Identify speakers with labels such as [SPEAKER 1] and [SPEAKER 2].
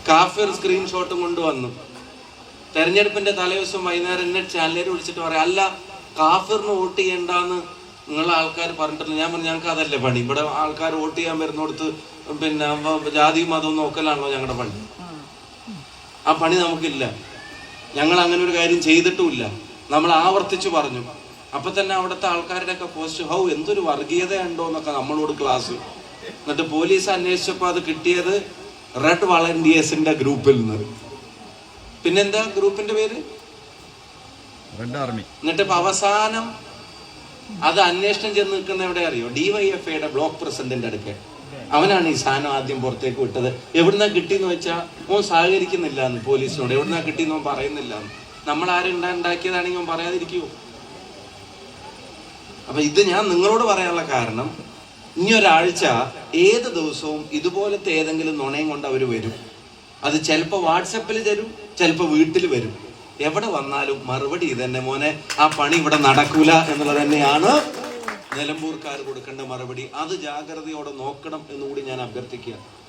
[SPEAKER 1] കാഫിർ സ്ക്രീൻഷോട്ടും കൊണ്ടുവന്നു. തെരഞ്ഞെടുപ്പിന്റെ തലേദിവസം വൈകുന്നേരം എന്നെ ചാനലിൽ വിളിച്ചിട്ട് പറയാം, അല്ല കാഫിറിന് വോട്ട് ചെയ്യണ്ടെന്ന് നിങ്ങളെ ആൾക്കാർ പറഞ്ഞിട്ടില്ല. ഞാൻ പറഞ്ഞു, ഞങ്ങൾക്ക് അതല്ലേ പണി, ഇവിടെ ആൾക്കാർ വോട്ട് ചെയ്യാൻ വരുന്നിടത്ത് പിന്നെ ജാതിയും മതവും നോക്കലാണല്ലോ ഞങ്ങളുടെ പണി. ആ പണി നമുക്കില്ല, ഞങ്ങൾ അങ്ങനെ ഒരു കാര്യം ചെയ്തിട്ടുമില്ല. നമ്മൾ ആവർത്തിച്ചു പറഞ്ഞു. അപ്പൊ തന്നെ അവിടുത്തെ ആൾക്കാരുടെ ഒക്കെ പോസ്റ്റ്, ഹൗ എന്തൊരു വർഗീയത ഉണ്ടോ എന്നൊക്കെ നമ്മളോട് ക്ലാസ്. എന്നിട്ട് പോലീസ് അന്വേഷിച്ചപ്പോൾ അത് കിട്ടിയത് റെഡ് വളണ്ടിയേഴ്സിന്റെ ഗ്രൂപ്പിൽ നിന്ന്. പിന്നെന്താ ഗ്രൂപ്പിന്റെ പേര്?
[SPEAKER 2] Red army.
[SPEAKER 1] എന്നിട്ട് ഇപ്പൊ അവസാനം അത് അന്വേഷണം ചെന്ന് നിൽക്കുന്ന എവിടെ അറിയോ? DYFIയുടെ ബ്ലോക്ക് പ്രസിഡന്റിന്റെ അടുക്കെ. അവനാണ് ഈ സാധനം ആദ്യം പുറത്തേക്ക് വിട്ടത്. എവിടുന്നാ കിട്ടിയെന്ന് വെച്ചാൽ ഓൻ സഹകരിക്കുന്നില്ല എന്ന് പോലീസിനോട്. എവിടുന്നാ കിട്ടിയെന്ന് ഓൻ പറയുന്നില്ല എന്ന്. നമ്മൾ ആരും ഉണ്ടാക്കിയതാണെങ്കിൽ ഓൻ പറയാതിരിക്കുവോ? അപ്പൊ ഇത് ഞാൻ നിങ്ങളോട് പറയാനുള്ള കാരണം, ഇനി ഒരാഴ്ച ഏത് ദിവസവും ഇതുപോലത്തെ ഏതെങ്കിലും നുണയും കൊണ്ട് അവർ വരും. അത് ചിലപ്പോൾ വാട്സപ്പിൽ തരും, ചിലപ്പോൾ വീട്ടിൽ വരും. എവിടെ വന്നാലും മറുപടി ഇതന്നെ, മോനെ ആ പണി ഇവിടെ നടക്കൂല എന്നുള്ളത് തന്നെയാണ് നിലമ്പൂർക്കാർ കൊടുക്കേണ്ട മറുപടി. അത് ജാഗ്രതയോടെ നോക്കണം എന്നുകൂടി ഞാൻ അഭ്യർത്ഥിക്കുക.